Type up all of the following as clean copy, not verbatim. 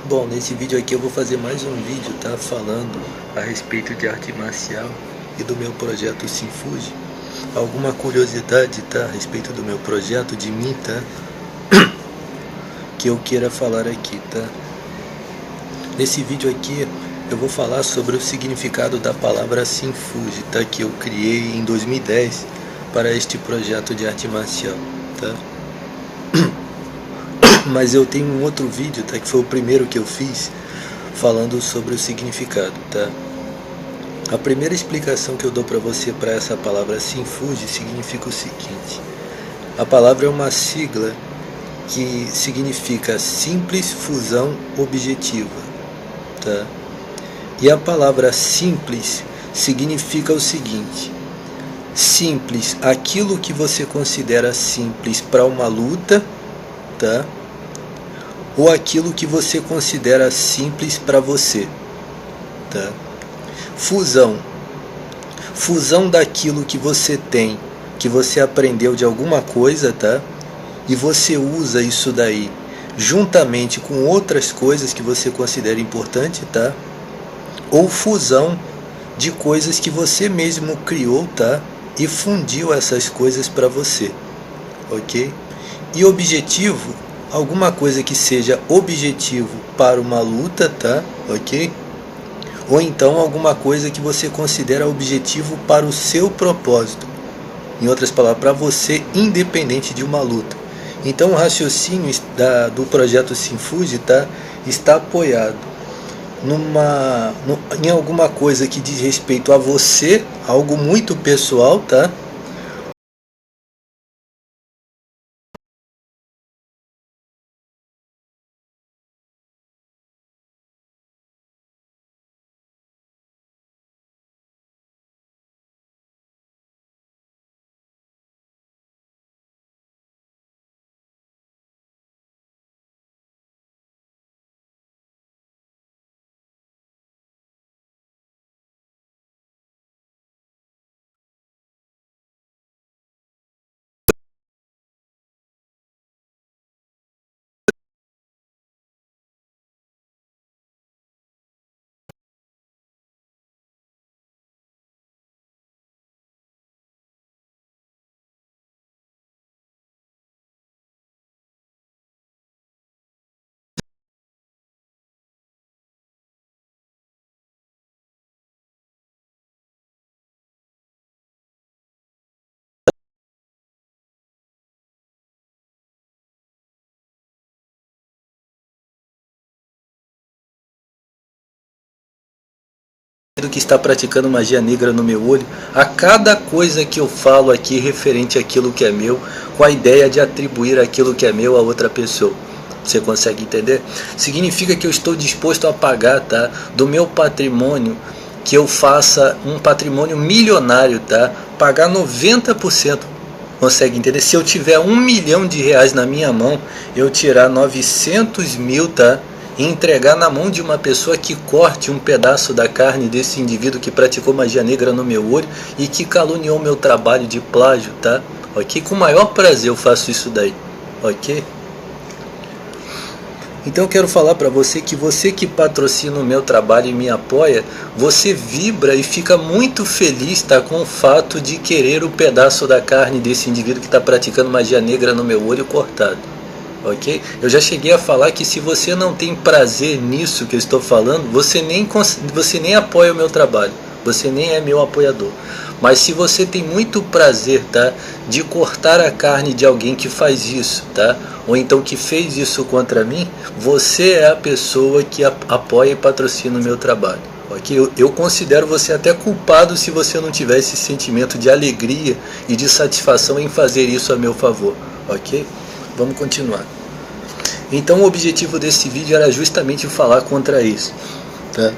Bom, nesse vídeo aqui eu vou fazer mais um vídeo, tá? Falando a respeito de arte marcial e do meu projeto Sinfuji. Alguma curiosidade, tá? A respeito do meu projeto, de mim, tá? Que eu queira falar aqui, tá? Nesse vídeo aqui eu vou falar sobre o significado da palavra Sinfuji, tá? Que eu criei em 2010 para este projeto de arte marcial, tá? Mas eu tenho um outro vídeo, tá, que foi o primeiro que eu fiz, falando sobre o significado, tá? A primeira explicação que eu dou para você para essa palavra Sinfuji significa o seguinte: a palavra é uma sigla que significa simples fusão objetiva, tá? E a palavra simples significa o seguinte: simples, aquilo que você considera simples para uma luta, tá? Ou aquilo que você considera simples para você, tá? Fusão, fusão daquilo que você tem, que você aprendeu de alguma coisa, tá? E você usa isso daí juntamente com outras coisas que você considera importante, tá? Ou fusão de coisas que você mesmo criou, tá? E fundiu essas coisas para você, ok? E objetivo, alguma coisa que seja objetivo para uma luta, tá? Ok? Ou então alguma coisa que você considera objetivo para o seu propósito. Em outras palavras, para você, independente de uma luta. Então o raciocínio do projeto Sinfuji, tá? Está apoiado em alguma coisa que diz respeito a você, algo muito pessoal, tá? Que está praticando magia negra no meu olho a cada coisa que eu falo aqui referente àquilo que é meu, com a ideia de atribuir aquilo que é meu a outra pessoa. Você consegue entender? Significa que eu estou disposto a pagar, tá, do meu patrimônio, que eu faça um patrimônio milionário, tá? Pagar 90%. Consegue entender? Se eu tiver R$1 milhão na minha mão, eu tirar 900 mil, tá? E entregar na mão de uma pessoa que corte um pedaço da carne desse indivíduo que praticou magia negra no meu olho e que caluniou meu trabalho de plágio, tá? Ok? Com o maior prazer eu faço isso daí, ok? Então eu quero falar para você que patrocina o meu trabalho e me apoia, você vibra e fica muito feliz, tá, com o fato de querer o pedaço da carne desse indivíduo que está praticando magia negra no meu olho cortado. Ok? Eu já cheguei a falar que se você não tem prazer nisso que eu estou falando, você nem apoia o meu trabalho, você nem é meu apoiador. Mas se você tem muito prazer, tá, de cortar a carne de alguém que faz isso, tá, ou então que fez isso contra mim, você é a pessoa que apoia e patrocina o meu trabalho. Okay? Eu considero você até culpado se você não tiver esse sentimento de alegria e de satisfação em fazer isso a meu favor. Ok? Vamos continuar. Então o objetivo desse vídeo era justamente falar contra isso, tá?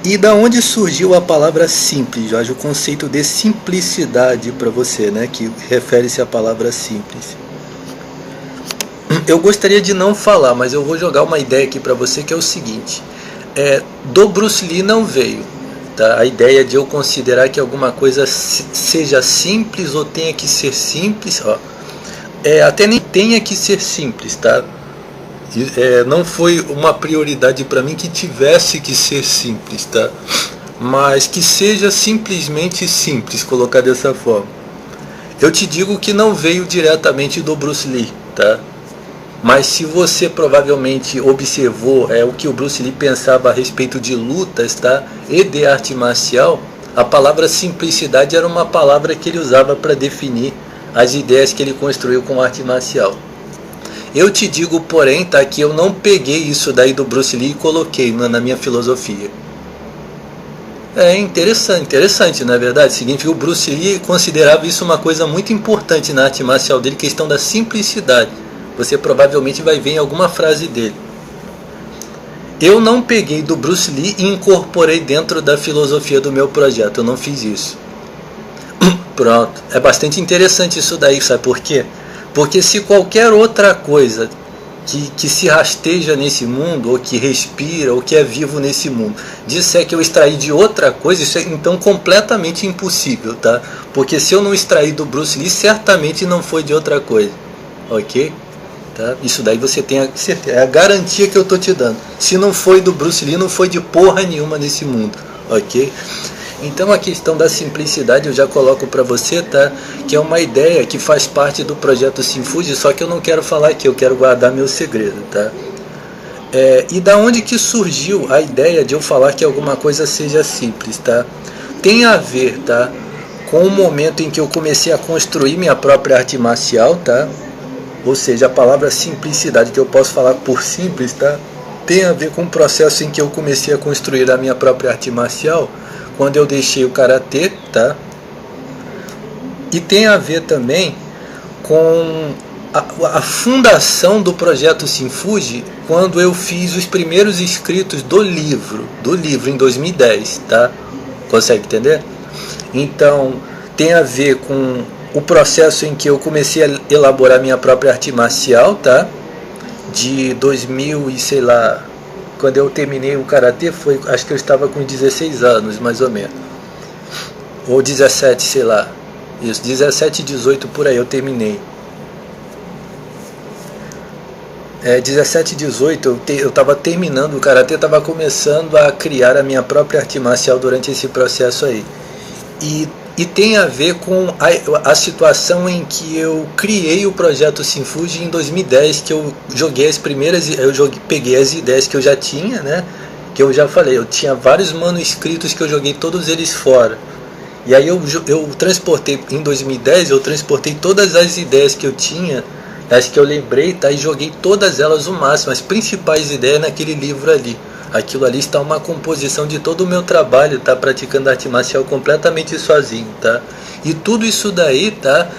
E da onde surgiu a palavra simples, Jorge? O conceito de simplicidade para você, né? Que refere-se à palavra simples. Eu gostaria de não falar, mas eu vou jogar uma ideia aqui para você que é o seguinte: do Bruce Lee não veio, tá? A ideia de eu considerar que alguma coisa seja simples ou tenha que ser simples, ó. Até nem tenha que ser simples, tá? Não foi uma prioridade para mim que tivesse que ser simples, tá? Mas que seja simplesmente simples, colocar dessa forma. Eu te digo que não veio diretamente do Bruce Lee, tá? Mas se você provavelmente observou o que o Bruce Lee pensava a respeito de lutas, tá? E de arte marcial, a palavra simplicidade era uma palavra que ele usava para definir as ideias que ele construiu com arte marcial. Eu te digo, porém, tá, que eu não peguei isso daí do Bruce Lee e coloquei na minha filosofia. É interessante, não é verdade? Significa que o Bruce Lee considerava isso uma coisa muito importante na arte marcial dele, questão da simplicidade. Você provavelmente vai ver em alguma frase dele. Eu não peguei do Bruce Lee e incorporei dentro da filosofia do meu projeto, eu não fiz isso. Pronto, é bastante interessante isso daí, sabe por quê? Porque se qualquer outra coisa que se rasteja nesse mundo, ou que respira, ou que é vivo nesse mundo, disser que eu extraí de outra coisa, isso é então completamente impossível, tá? Porque se eu não extraí do Bruce Lee, certamente não foi de outra coisa, ok? Tá? Isso daí você tem a certeza, é a garantia que eu tô te dando. Se não foi do Bruce Lee, não foi de porra nenhuma nesse mundo, ok? Então a questão da simplicidade eu já coloco para você, tá? Que é uma ideia que faz parte do projeto Sinfuji, só que eu não quero falar aqui, eu quero guardar meu segredo, tá? E da onde que surgiu a ideia de eu falar que alguma coisa seja simples, tá? Tem a ver, tá? Com o momento em que eu comecei a construir minha própria arte marcial, tá? Ou seja, a palavra simplicidade, que eu posso falar por simples, tá? Tem a ver com o processo em que eu comecei a construir a minha própria arte marcial, quando eu deixei o karatê, tá? E tem a ver também com a fundação do projeto Sinfuji, quando eu fiz os primeiros escritos do livro em 2010, tá? Consegue entender? Então, tem a ver com o processo em que eu comecei a elaborar minha própria arte marcial, tá? De 2000 e sei lá, quando eu terminei o karatê, acho que eu estava com 16 anos, mais ou menos. Ou 17, sei lá. Isso, 17, 18 por aí eu terminei. 17, 18 eu estava terminando o karatê, estava começando a criar a minha própria arte marcial durante esse processo aí. E tem a ver com a situação em que eu criei o projeto Sinfuji em 2010, que eu joguei peguei as ideias que eu já tinha, né? Que eu já falei, eu tinha vários manuscritos que eu joguei todos eles fora. E aí eu transportei, em 2010, eu transportei todas as ideias que eu tinha, as que eu lembrei, tá? E joguei todas elas o máximo, as principais ideias naquele livro ali. Aquilo ali está uma composição de todo o meu trabalho, tá? Praticando arte marcial completamente sozinho, tá? E tudo isso daí, tá?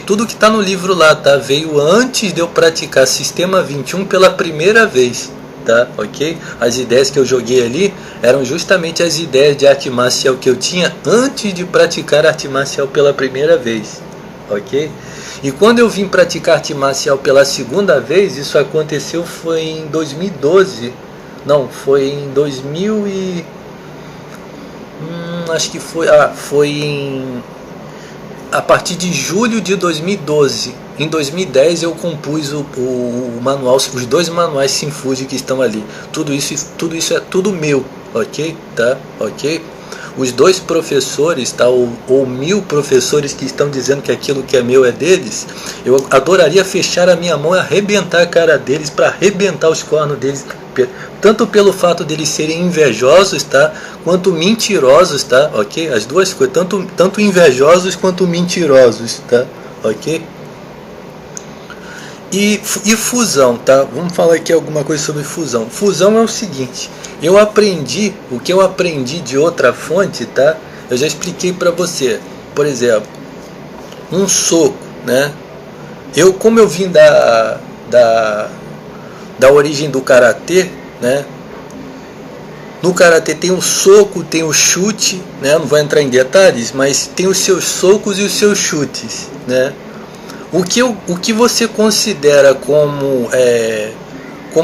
Tudo que está no livro lá, tá? Veio antes de eu praticar Sistema 21 pela primeira vez, tá? Ok? As ideias que eu joguei ali eram justamente as ideias de arte marcial que eu tinha antes de praticar arte marcial pela primeira vez, ok? E quando eu vim praticar arte marcial pela segunda vez, isso aconteceu foi em 2012. Não, foi em 2000 e... acho que foi... a partir de julho de 2012. Em 2010 eu compus o manual, os 2 manuais Sinfuji que estão ali. Tudo isso é tudo meu, ok? Tá? Ok? Os 2 professores, tá? ou 1000 professores que estão dizendo que aquilo que é meu é deles, eu adoraria fechar a minha mão e arrebentar a cara deles, para arrebentar os cornos deles, tanto pelo fato deles serem invejosos, tá? Quanto mentirosos, tá? Ok? As duas coisas, tanto invejosos quanto mentirosos, tá? Ok? E fusão, tá? Vamos falar aqui alguma coisa sobre fusão. Fusão é o seguinte, o que eu aprendi de outra fonte, tá? Eu já expliquei para você. Por exemplo, um soco, né? Como eu vim da origem do karatê, né? No karatê tem o soco, tem o chute, né? Não vou entrar em detalhes, mas tem os seus socos e os seus chutes, né? O que você considera como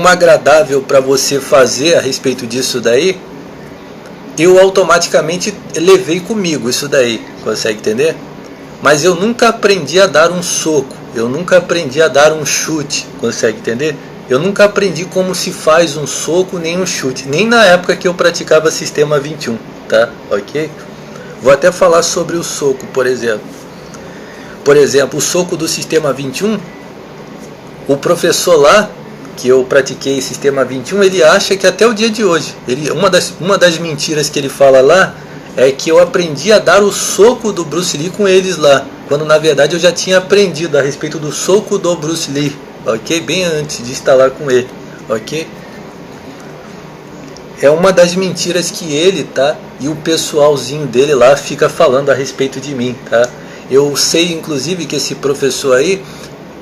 agradável para você fazer a respeito disso daí, eu automaticamente levei comigo isso daí, consegue entender? Mas eu nunca aprendi a dar um soco, eu nunca aprendi a dar um chute, consegue entender? Eu nunca aprendi como se faz um soco nem um chute, nem na época que eu praticava sistema 21, tá? Ok? Vou até falar sobre o soco, por exemplo. Por exemplo, o soco do sistema 21, o professor lá, que eu pratiquei sistema 21, ele acha que até o dia de hoje, uma das mentiras que ele fala lá, é que eu aprendi a dar o soco do Bruce Lee com eles lá, quando na verdade eu já tinha aprendido a respeito do soco do Bruce Lee, ok? Bem antes de estar lá com ele, ok? É uma das mentiras que ele, tá? E o pessoalzinho dele lá fica falando a respeito de mim, tá? Eu sei inclusive que esse professor aí,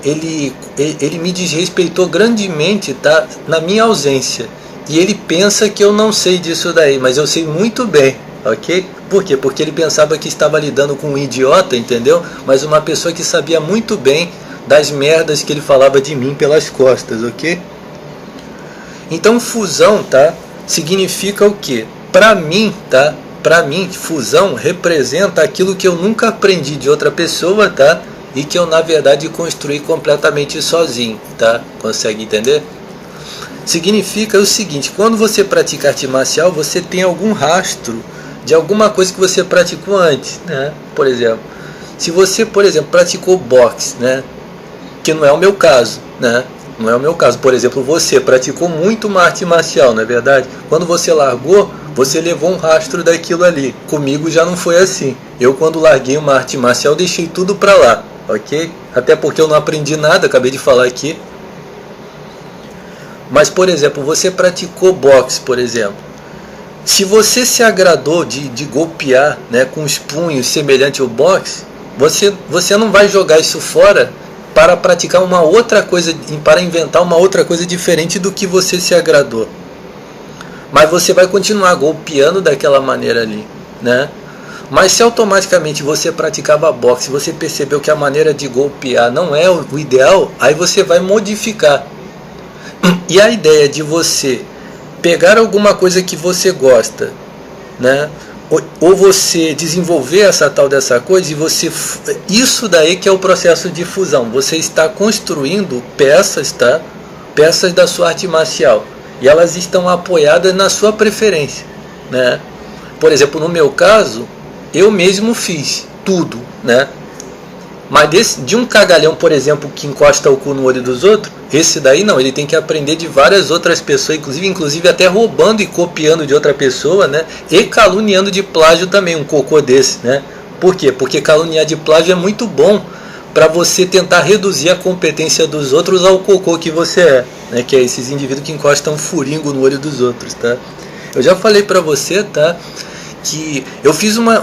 ele me desrespeitou grandemente, tá? Na minha ausência. E ele pensa que eu não sei disso daí, mas eu sei muito bem, ok? Por quê? Porque ele pensava que estava lidando com um idiota, entendeu? Mas uma pessoa que sabia muito bem das merdas que ele falava de mim pelas costas, ok? Então fusão, tá? Significa o quê? Para mim, tá? Para mim, fusão representa aquilo que eu nunca aprendi de outra pessoa, tá? E que eu na verdade construí completamente sozinho, tá? Consegue entender? Significa o seguinte: quando você pratica arte marcial, você tem algum rastro de alguma coisa que você praticou antes, né? Por exemplo, se você, por exemplo, praticou boxe, né? Que não é o meu caso, né? Não é o meu caso. Por exemplo, você praticou muito uma arte marcial, não é verdade? Quando você largou, você levou um rastro daquilo ali. Comigo já não foi assim. Eu, quando larguei uma arte marcial, deixei tudo pra lá, ok? Até porque eu não aprendi nada, acabei de falar aqui. Mas, por exemplo, você praticou boxe, por exemplo. Se você se agradou de golpear, né, com os punhos semelhante ao boxe, você não vai jogar isso fora para praticar uma outra coisa, para inventar uma outra coisa diferente do que você se agradou. Mas você vai continuar golpeando daquela maneira ali, né? Mas se automaticamente você praticava boxe, você percebeu que a maneira de golpear não é o ideal, aí você vai modificar. E a ideia de você pegar alguma coisa que você gosta, né? Ou você desenvolver essa tal dessa coisa, e você, isso daí que é o processo de fusão. Você está construindo peças, tá? Peças da sua arte marcial, e elas estão apoiadas na sua preferência, né? Por exemplo, no meu caso, eu mesmo fiz tudo, né? Mas de um cagalhão, por exemplo, que encosta o cu no olho dos outros, esse daí não, ele tem que aprender de várias outras pessoas, inclusive até roubando e copiando de outra pessoa, né? E caluniando de plágio também, um cocô desse, né? Por quê? Porque caluniar de plágio é muito bom para você tentar reduzir a competência dos outros ao cocô que você é, né? Que é esses indivíduos que encostam um furingo no olho dos outros, tá? Eu já falei para você, tá? Que eu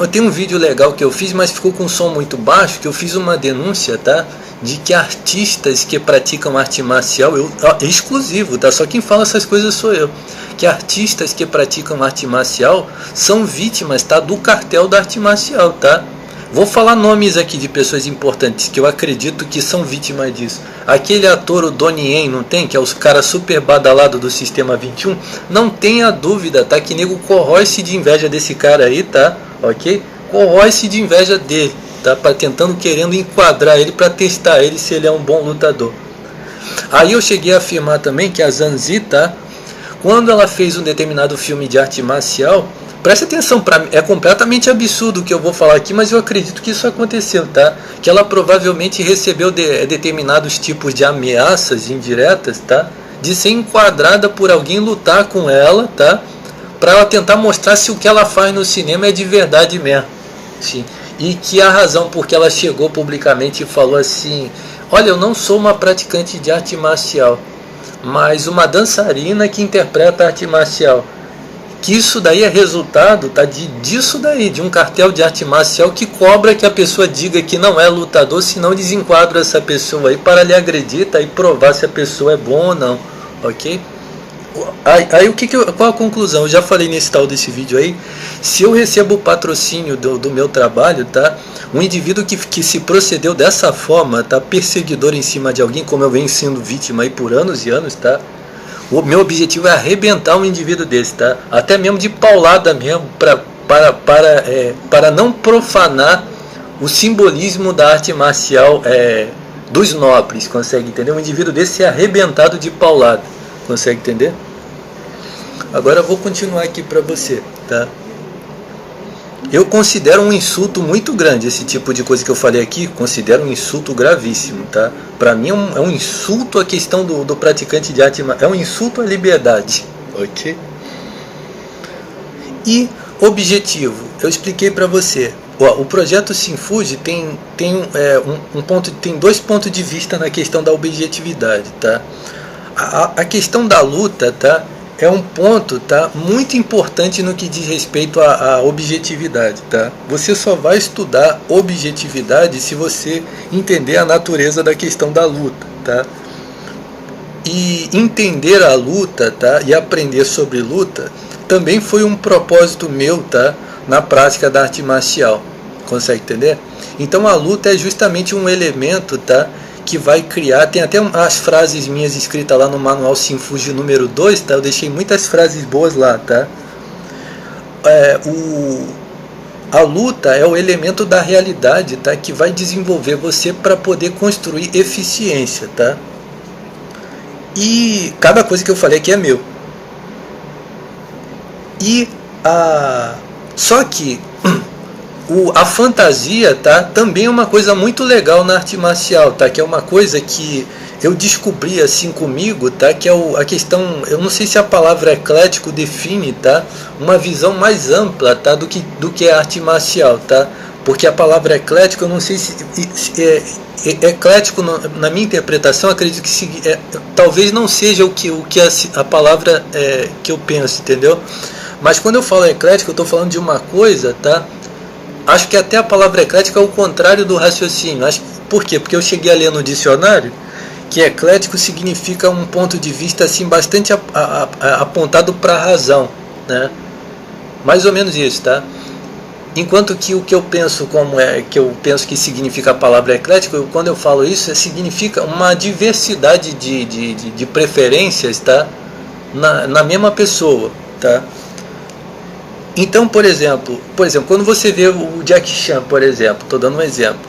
tenho um vídeo legal que eu fiz, mas ficou com som muito baixo, que eu fiz uma denúncia, tá? De que artistas que praticam arte marcial, exclusivo, tá? Só quem fala essas coisas sou eu. Que artistas que praticam arte marcial são vítimas, tá? Do cartel da arte marcial, tá? Vou falar nomes aqui de pessoas importantes que eu acredito que são vítimas disso. Aquele ator, o Donnie Yen, não tem? Que é os cara super badalado do Sistema 21. Não tenha dúvida, tá? Que nego corrói-se de inveja desse cara aí, tá? Ok? Corrói-se de inveja dele, tá? Querendo enquadrar ele para testar ele se ele é um bom lutador. Aí eu cheguei a afirmar também que a Zanzi, tá? Quando ela fez um determinado filme de arte marcial, preste atenção, é completamente absurdo o que eu vou falar aqui, mas eu acredito que isso aconteceu, tá? Que ela provavelmente recebeu determinados tipos de ameaças indiretas, tá? De ser enquadrada por alguém lutar com ela, tá? Para ela tentar mostrar se o que ela faz no cinema é de verdade mesmo. Sim. E que a razão porque ela chegou publicamente e falou assim: olha, eu não sou uma praticante de arte marcial, mas uma dançarina que interpreta arte marcial. Que isso daí é resultado, tá, disso daí, de um cartel de arte marcial que cobra que a pessoa diga que não é lutador, senão desenquadra essa pessoa aí para lhe agredir, tá, e provar se a pessoa é bom ou não, ok? Aí qual a conclusão? Eu já falei nesse tal desse vídeo aí. Se eu recebo o patrocínio do meu trabalho, tá, um indivíduo que se procedeu dessa forma, tá, perseguidor em cima de alguém, como eu venho sendo vítima aí por anos e anos, tá? O meu objetivo é arrebentar um indivíduo desse, tá? Até mesmo de paulada mesmo, para não profanar o simbolismo da arte marcial dos nobres, consegue entender? Um indivíduo desse é arrebentado de paulada, consegue entender? Agora eu vou continuar aqui para você, tá? Eu considero um insulto muito grande esse tipo de coisa que eu falei aqui, considero um insulto gravíssimo, tá? Para mim é um insulto à questão do praticante de arte, é um insulto à liberdade, ok? E objetivo, eu expliquei para você. O projeto Sinfuji tem dois pontos de vista na questão da objetividade, tá? A questão da luta, tá? É um ponto, tá, muito importante no que diz respeito à objetividade, tá? Você só vai estudar objetividade se você entender a natureza da questão da luta, tá? E entender a luta, tá, e aprender sobre luta também foi um propósito meu, tá, na prática da arte marcial. Consegue entender? Então a luta é justamente um elemento, tá, que vai criar, tem até as frases minhas escritas lá no manual Sinfuji número 2, tá? Eu deixei muitas frases boas lá, tá? A luta é o elemento da realidade, tá? Que vai desenvolver você para poder construir eficiência, tá? E cada coisa que eu falei aqui é meu. Só que a fantasia, tá, também é uma coisa muito legal na arte marcial, tá, que é uma coisa que eu descobri assim comigo, tá, que é a questão, eu não sei se a palavra eclético define, tá, uma visão mais ampla, tá, do que é arte marcial, tá, porque a palavra eclético, eu não sei se eclético, na minha interpretação, acredito que talvez não seja o que a palavra que eu penso, entendeu? Mas quando eu falo eclético, eu estou falando de uma coisa, tá? Acho que até a palavra eclético é o contrário do raciocínio. Por quê? Porque eu cheguei a ler no dicionário que eclético significa um ponto de vista assim bastante apontado para a razão, né? Mais ou menos isso, tá? Enquanto que o que eu penso que significa a palavra eclético, quando eu falo isso, significa uma diversidade de preferências, tá? Na mesma pessoa, tá? Então, por exemplo, quando você vê o Jack Chan, por exemplo, estou dando um exemplo,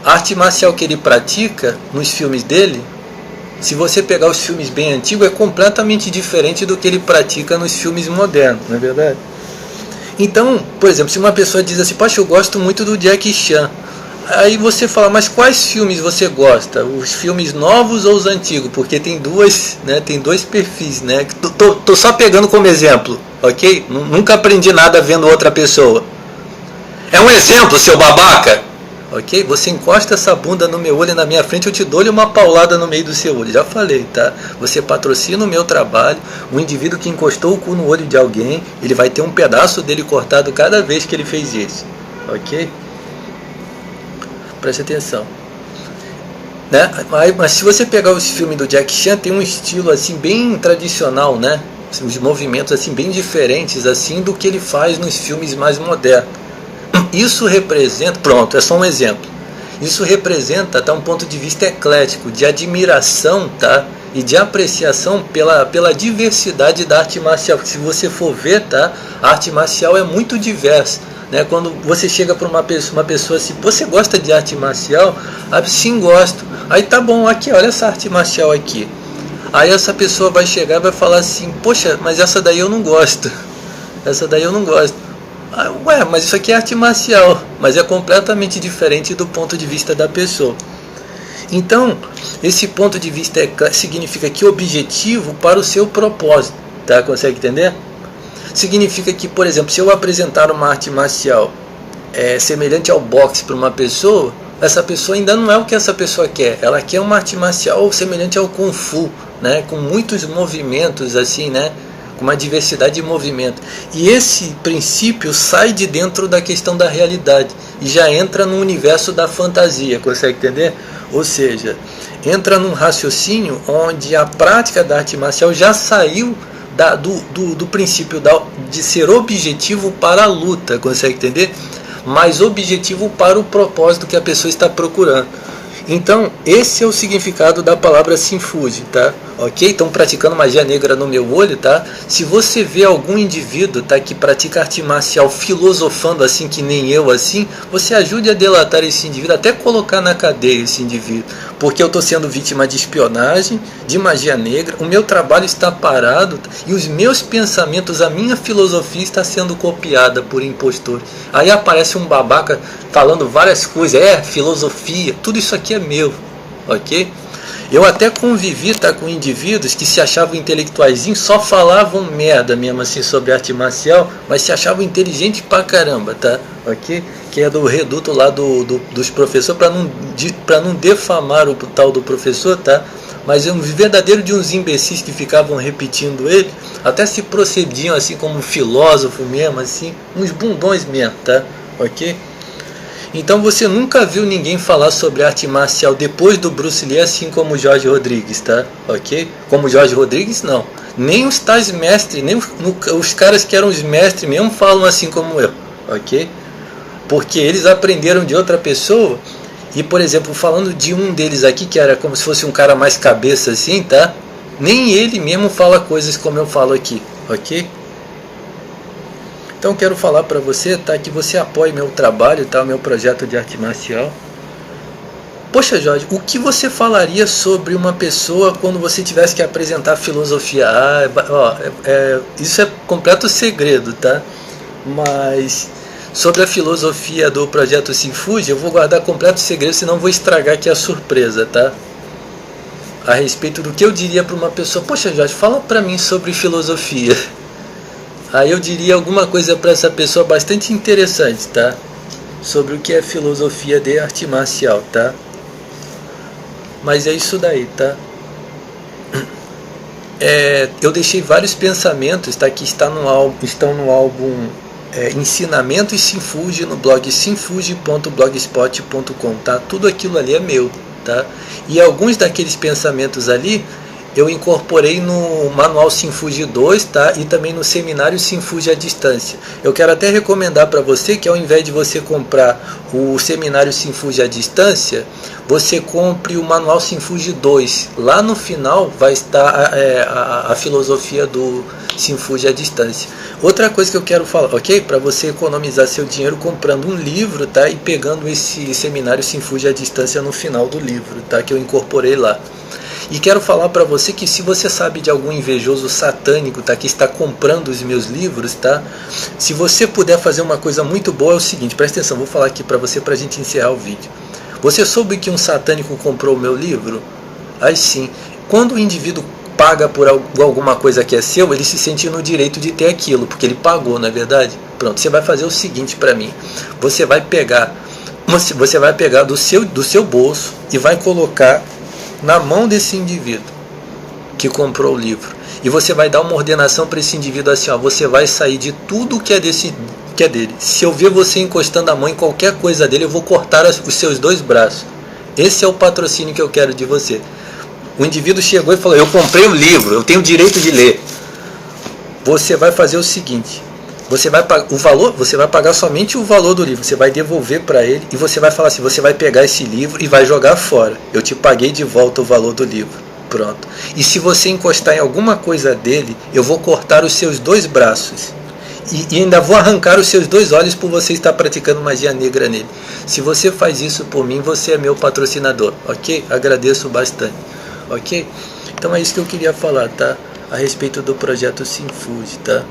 a arte marcial que ele pratica nos filmes dele, se você pegar os filmes bem antigos, é completamente diferente do que ele pratica nos filmes modernos, não é verdade? Então, por exemplo, se uma pessoa diz assim, poxa, eu gosto muito do Jack Chan, aí você fala, mas quais filmes você gosta? Os filmes novos ou os antigos? Porque tem dois perfis, né? Tô só pegando como exemplo, ok? Nunca aprendi nada vendo outra pessoa. É um exemplo, seu babaca, ok? Você encosta essa bunda no meu olho e na minha frente, eu te dou-lhe uma paulada no meio do seu olho. Já falei, tá? Você patrocina o meu trabalho. Um indivíduo que encostou o cu no olho de alguém, ele vai ter um pedaço dele cortado cada vez que ele fez isso, ok? Preste atenção, né? Mas se você pegar os filmes do Jack Chan, tem um estilo assim bem tradicional, né? Os movimentos assim bem diferentes assim do que ele faz nos filmes mais modernos. Isso representa, pronto, é só um exemplo. Isso representa, tá, um ponto de vista eclético, de admiração, tá, e de apreciação pela diversidade da arte marcial. Se você for ver, tá, a arte marcial é muito diversa. Né? Quando você chega para uma pessoa assim, você gosta de arte marcial? Ah, sim, gosto. Aí tá bom, aqui, olha essa arte marcial aqui. Aí essa pessoa vai chegar e vai falar assim, poxa, mas essa daí eu não gosto. Essa daí eu não gosto. Ah, ué, mas isso aqui é arte marcial. Mas é completamente diferente do ponto de vista da pessoa. Então, esse ponto de vista significa que objetivo para o seu propósito. Tá? Consegue entender? Significa que, por exemplo, se eu apresentar uma arte marcial semelhante ao boxe para uma pessoa, essa pessoa ainda não é o que essa pessoa quer. Ela quer uma arte marcial semelhante ao Kung Fu, né? Com muitos movimentos, assim, né? Com uma diversidade de movimento. E esse princípio sai de dentro da questão da realidade e já entra no universo da fantasia, consegue entender? Ou seja, entra num raciocínio onde a prática da arte marcial já saiu do princípio de ser objetivo para a luta, consegue entender? Mas objetivo para o propósito que a pessoa está procurando. Então, esse é o significado da palavra Sinfuji, tá? ok? Estão praticando magia negra no meu olho, tá? Se você vê algum indivíduo, tá, que pratica arte marcial filosofando assim que nem eu, assim, você ajude a delatar esse indivíduo, até colocar na cadeia esse indivíduo, porque eu estou sendo vítima de espionagem, de magia negra, o meu trabalho está parado e os meus pensamentos, a minha filosofia está sendo copiada por impostores. Aí aparece um babaca falando várias coisas, filosofia, tudo isso aqui é meu, ok? Eu até convivi, tá, com indivíduos que se achavam intelectuaizinhos, só falavam merda mesmo assim sobre arte marcial, mas se achavam inteligentes pra caramba, tá? Ok? Que é do reduto lá dos professores, para não defamar o tal do professor, tá? Mas é um verdadeiro de uns imbecis que ficavam repetindo ele, até se procediam assim como filósofo mesmo, assim, uns bundões mesmo, tá? Ok? Então você nunca viu ninguém falar sobre arte marcial depois do Bruce Lee assim como o Jorge Rodrigues, tá? Ok? Como o Jorge Rodrigues, não. Nem os tais mestres, nem os caras que eram os mestres mesmo falam assim como eu, ok? Porque eles aprenderam de outra pessoa. E, por exemplo, falando de um deles aqui, que era como se fosse um cara mais cabeça assim, tá? Nem ele mesmo fala coisas como eu falo aqui, ok? Então quero falar para você, tá, que você apoie meu trabalho, tá, meu projeto de arte marcial. Poxa, Jorge, o que você falaria sobre uma pessoa quando você tivesse que apresentar filosofia? Isso é completo segredo, tá? Mas sobre a filosofia do projeto Sinfuji, eu vou guardar completo segredo, senão vou estragar aqui a surpresa, tá? A respeito do que eu diria para uma pessoa: poxa, Jorge, fala para mim sobre filosofia. Aí eu diria alguma coisa para essa pessoa bastante interessante, tá? Sobre o que é filosofia de arte marcial, tá? Mas é isso daí, tá? Eu deixei vários pensamentos, tá? Que estão no álbum Ensinamentos Sinfuji, no blog sinfuji.blogspot.com, tá? Tudo aquilo ali é meu, tá? E alguns daqueles pensamentos ali eu incorporei no Manual Sinfuji 2, tá? E também no Seminário Sinfuji à Distância. Eu quero até recomendar para você que ao invés de você comprar o Seminário Sinfuji à Distância, você compre o Manual Sinfuji 2. Lá no final vai estar a filosofia do Sinfuji à Distância. Outra coisa que eu quero falar, ok? Para você economizar seu dinheiro comprando um livro, tá? E pegando esse Seminário Sinfuji à Distância no final do livro, tá? Que eu incorporei lá. E quero falar para você que se você sabe de algum invejoso satânico, tá, que está comprando os meus livros, tá? Se você puder fazer uma coisa muito boa, é o seguinte, presta atenção, vou falar aqui para você para a gente encerrar o vídeo. Você soube que um satânico comprou o meu livro? Aí sim, quando o indivíduo paga por alguma coisa que é seu, ele se sente no direito de ter aquilo, porque ele pagou, não é verdade? Pronto, você vai fazer o seguinte para mim, você vai pegar do seu bolso e vai colocar na mão desse indivíduo que comprou o livro, e você vai dar uma ordenação para esse indivíduo assim, ó, você vai sair de tudo que é dele. Se eu ver você encostando a mão em qualquer coisa dele, eu vou cortar os seus 2 braços. Esse é o patrocínio que eu quero de você. O indivíduo chegou e falou: eu comprei o livro, eu tenho o direito de ler. Você vai fazer o seguinte: você vai pagar somente o valor do livro, você vai devolver para ele e você vai falar assim: você vai pegar esse livro e vai jogar fora. Eu te paguei de volta o valor do livro. Pronto. E se você encostar em alguma coisa dele, eu vou cortar os seus 2 braços. E ainda vou arrancar os seus 2 olhos por você estar praticando magia negra nele. Se você faz isso por mim, você é meu patrocinador, ok? Agradeço bastante, ok? Então é isso que eu queria falar, tá? A respeito do projeto Sinfuji, tá?